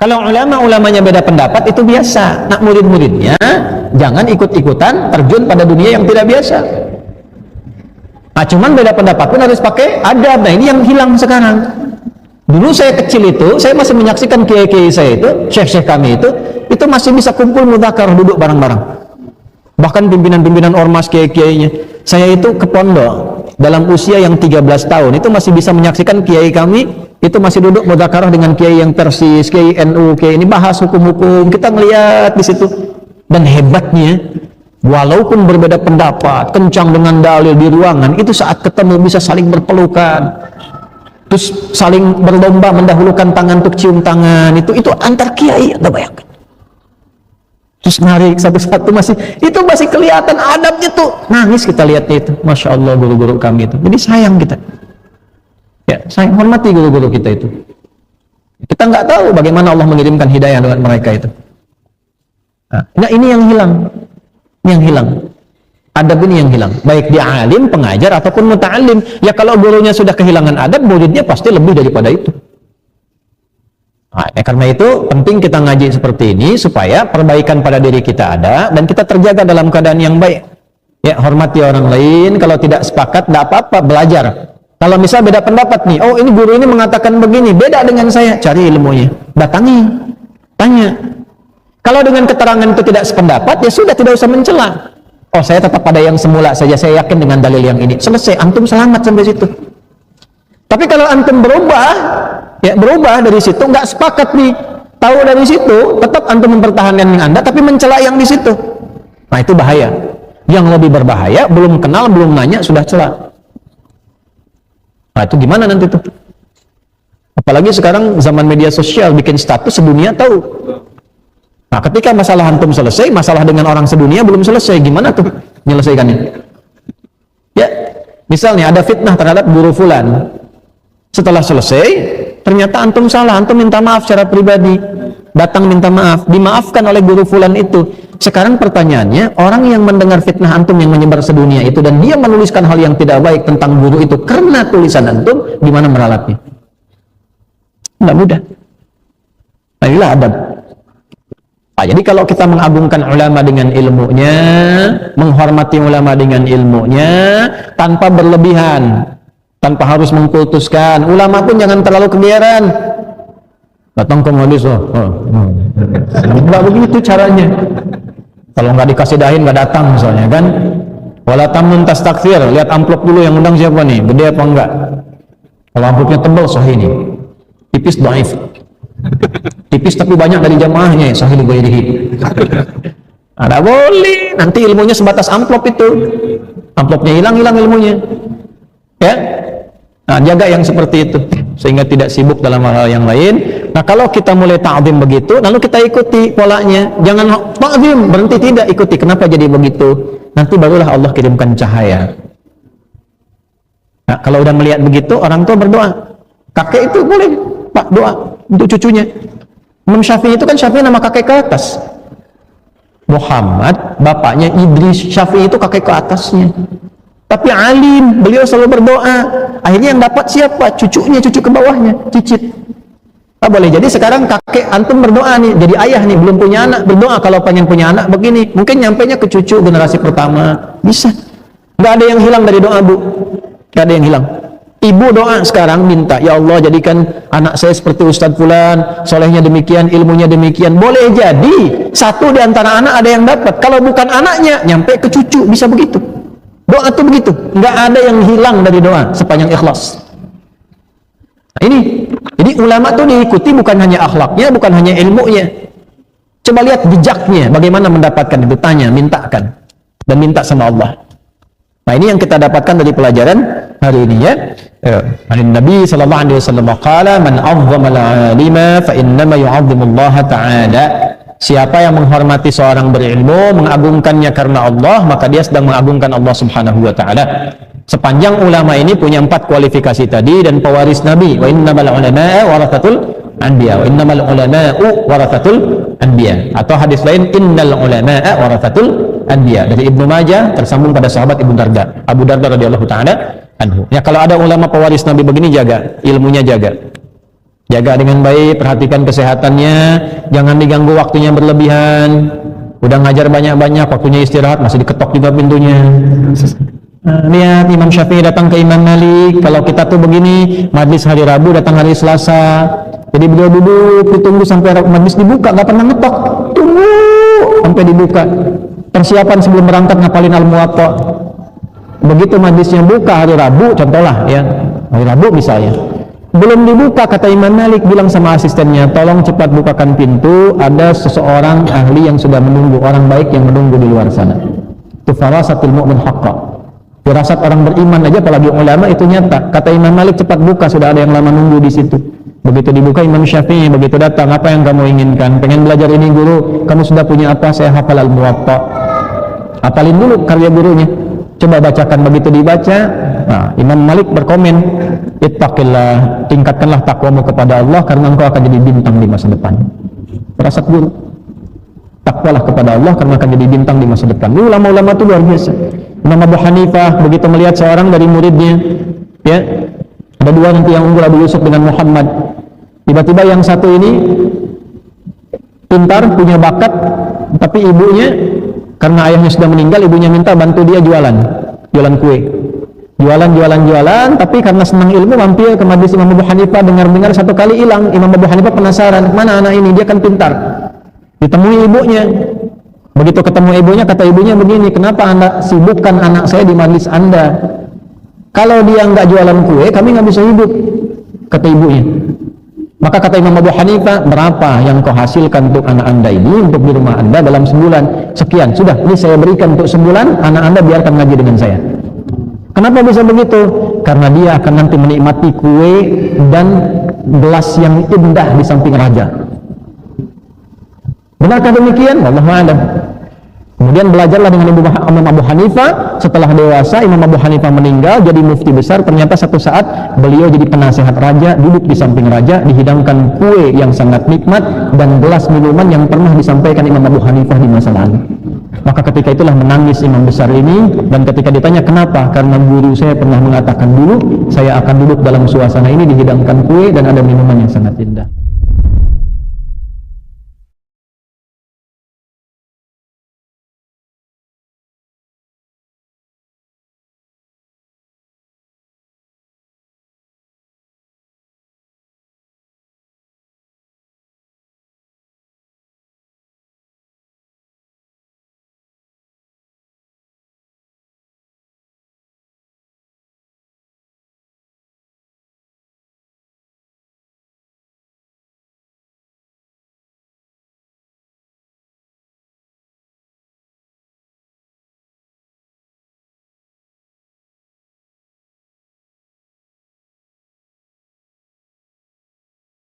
Kalau ulama-ulamanya beda pendapat itu biasa. Nak murid-muridnya jangan ikut-ikutan terjun pada dunia yang tidak biasa. Nah, cuman beda pendapat pun harus pakai adab. Nah, ini yang hilang sekarang. Dulu saya kecil itu, saya masih menyaksikan kiai-kiai saya itu, syekh-syekh kami itu masih bisa kumpul mudzakarah, duduk bareng-bareng. Bahkan pimpinan-pimpinan ormas kiai-kiainya. Saya itu ke pondok dalam usia yang 13 tahun itu masih bisa menyaksikan kiai kami itu masih duduk mudzakarah dengan kiai yang Persis, kiai NU, kiai ini bahas hukum-hukum. Kita ngelihat di situ. Dan hebatnya, walaupun berbeda pendapat, kencang dengan dalil di ruangan, itu saat ketemu bisa saling berpelukan. Terus saling berlomba mendahulukan tangan untuk cium tangan. Itu antar kiai, Anda bayangkan. Terus narik satu-satu itu masih kelihatan adabnya tuh. Nangis kita lihatnya itu. Masya Allah guru-guru kami itu. Jadi sayang kita. Ya, sayang, hormati guru-guru kita itu. Kita nggak tahu bagaimana Allah mengirimkan hidayah lewat mereka itu. Nah, ini yang hilang. Ini yang hilang. Adab ini yang hilang. Baik dia alim, pengajar, ataupun muta'alim. Ya kalau gurunya sudah kehilangan adab, muridnya pasti lebih daripada itu. Nah, karena itu penting kita ngaji seperti ini supaya perbaikan pada diri kita ada dan kita terjaga dalam keadaan yang baik. Ya, hormati orang lain. Kalau tidak sepakat, tidak apa-apa, belajar. Kalau misal beda pendapat nih, oh ini guru ini mengatakan begini, beda dengan saya, cari ilmunya, datangi, tanya. Kalau dengan keterangan itu tidak sependapat, ya sudah, tidak usah mencela. Oh saya tetap pada yang semula saja, saya yakin dengan dalil yang ini. Selesai, antum selamat sampai situ. Tapi kalau antum berubah, ya berubah dari situ, nggak sepakat nih, tahu dari situ, tetap antum mempertahankan yang Anda, tapi mencela yang di situ. Nah itu bahaya. Yang lebih berbahaya, belum kenal, belum nanya, sudah cela. Nah itu gimana nanti tuh? Apalagi sekarang zaman media sosial, bikin status sedunia tahu. Nah ketika masalah antum selesai, masalah dengan orang sedunia belum selesai, gimana tuh menyelesaikannya? Ya, misalnya ada fitnah terhadap guru fulan. Setelah selesai, ternyata antum salah, antum minta maaf secara pribadi, datang minta maaf, dimaafkan oleh guru fulan itu. Sekarang pertanyaannya, orang yang mendengar fitnah antum yang menyebar sedunia itu dan dia menuliskan hal yang tidak baik tentang guru itu karena tulisan antum, gimana meralatnya? Nggak mudah. Nah, inilah adab. Nah, jadi kalau kita mengagungkan ulama dengan ilmunya, menghormati ulama dengan ilmunya, tanpa berlebihan, tanpa harus mengkultuskan, ulama pun jangan terlalu kegeeran. Datang ke majelis, nggak begitu caranya. Kalau nggak dikasih dahin nggak datang misalnya kan. Wala tamun tastakfir, lihat amplop dulu yang undang siapa nih, gede apa enggak. Kalau amplopnya tebal sahih nih, tipis dhaif. Tipis tapi banyak dari jamaahnya, sahih li ghairihi. Ada boleh, nanti ilmunya sebatas amplop itu. Amplopnya hilang ilmunya. Ya. Nah, jaga yang seperti itu sehingga tidak sibuk dalam hal-hal yang lain. Nah, kalau kita mulai ta'zim begitu, lalu kita ikuti polanya. Jangan ta'zim, berhenti, tidak ikuti. Kenapa jadi begitu? Nanti barulah Allah kirimkan cahaya. Nah, kalau udah melihat begitu, orang tua berdoa. Kakek itu boleh, Pak, doa untuk cucunya. Imam Syafi'i itu kan Syafi'i nama kakek ke atas. Muhammad, bapaknya Idris, Syafi'i itu kakek ke atasnya. Tapi alim, beliau selalu berdoa. Akhirnya yang dapat siapa? Cucunya, cucu ke bawahnya, cicit. Ah, boleh jadi sekarang kakek antum berdoa nih, jadi ayah nih, belum punya anak, berdoa kalau pengen punya anak begini. Mungkin nyampainya ke cucu generasi pertama. Bisa. Nggak ada yang hilang dari doa, Bu. Nggak ada yang hilang. Ibu doa sekarang minta, ya Allah jadikan anak saya seperti Ustadz Fulan, solehnya demikian, ilmunya demikian. Boleh jadi satu di antara anak ada yang dapat. Kalau bukan anaknya, nyampe ke cucu, bisa begitu. Doa tuh begitu, nggak ada yang hilang dari doa sepanjang ikhlas. Nah, ini, jadi ulama tuh diikuti bukan hanya akhlaknya, bukan hanya ilmunya. Coba lihat jejaknya, bagaimana mendapatkan itu, tanya, mintakan, dan minta sama Allah. Nah ini yang kita dapatkan dari pelajaran hari ini ya. Nabi sallallahu alaihi wasallam qala man 'azzama al-'alima fa innama yu'azzimu Allah ta'ala. Siapa yang menghormati seorang berilmu, mengagungkannya karena Allah, maka dia sedang mengagungkan Allah Subhanahu wa taala. Sepanjang ulama ini punya 4 kualifikasi tadi dan pewaris Nabi. Wa innamal ulama'a warathatul anbiya. Wa innamal ulama'u warathatul anbiya. Atau hadis lain innal ulama'a warathatul anbiya. Dari Ibnu Majah tersambung pada sahabat Abu Darda radhiyallahu taala anhu. Ya kalau ada ulama pewaris Nabi begini, jaga ilmunya, jaga. Jaga dengan baik, perhatikan kesehatannya, jangan diganggu waktunya berlebihan. Udah ngajar banyak-banyak, waktunya istirahat, masih diketok juga pintunya. Lihat Imam Syafi'i datang ke Imam Malik, kalau kita tuh begini, majlis hari Rabu datang hari Selasa. Jadi beliau duduk, ditunggu sampai majlis dibuka, nggak pernah ngetok. Tunggu sampai dibuka. Persiapan sebelum berangkat ngapalin Al-Muwatta. Begitu majlisnya buka hari Rabu, contohlah ya, hari Rabu misalnya. Belum dibuka, kata Imam Malik bilang sama asistennya, tolong cepat bukakan pintu, ada seseorang ahli yang sudah menunggu, orang baik yang menunggu di luar sana. Itu farasatul mu'min haqqa. Firasat orang beriman aja, apalagi ulama, itu nyata. Kata Imam Malik, cepat buka, sudah ada yang lama nunggu di situ. Begitu dibuka, Imam Syafi'i begitu datang, apa yang kamu inginkan? Pengen belajar ini guru, kamu sudah punya apa? Saya hafal Al-Muwatta. Hafalin dulu karya gurunya, coba bacakan. Begitu dibaca, nah, Imam Malik berkomen, ittaqillah, tingkatkanlah takwamu kepada Allah karena engkau akan jadi bintang di masa depan. Firasat guru, takwalah kepada Allah karena akan jadi bintang di masa depan. Ini ulama-ulama itu luar biasa. Imam Abu Hanifah begitu melihat seorang dari muridnya, ya, ada dua nanti yang unggul, Abu Yusuf dengan Muhammad. Tiba-tiba yang satu ini pintar, punya bakat, tapi ibunya, karena ayahnya sudah meninggal, ibunya minta bantu dia jualan kue. Jualan, tapi karena senang ilmu mampir ke majlis Imam Abu Hanifah, dengar-dengar satu kali hilang. Imam Abu Hanifah penasaran, mana anak ini, dia kan pintar. Ditemui ibunya. Begitu ketemu ibunya, kata ibunya begini, kenapa anda sibukkan anak saya di majlis anda? Kalau dia nggak jualan kue, kami nggak bisa hidup, kata ibunya. Maka kata Imam Abu Hanifah, berapa yang kau hasilkan untuk anak anda ini, untuk di rumah anda dalam sebulan? Sekian, sudah, ini saya berikan untuk sebulan, anak anda biarkan ngaji dengan saya. Kenapa bisa begitu? Karena dia akan nanti menikmati kue dan gelas yang indah di samping raja. Benarkah demikian? Wallahu a'lam. Kemudian belajarlah dengan Imam Abu Hanifah. Setelah dewasa, Imam Abu Hanifah meninggal, jadi mufti besar. Ternyata satu saat beliau jadi penasehat raja, duduk di samping raja, dihidangkan kue yang sangat nikmat dan gelas minuman yang pernah disampaikan Imam Abu Hanifah di masa lalu. Maka ketika itulah menangis imam besar ini, dan ketika ditanya kenapa, karena guru saya pernah mengatakan dulu saya akan duduk dalam suasana ini, dihidangkan kue dan ada minuman yang sangat indah.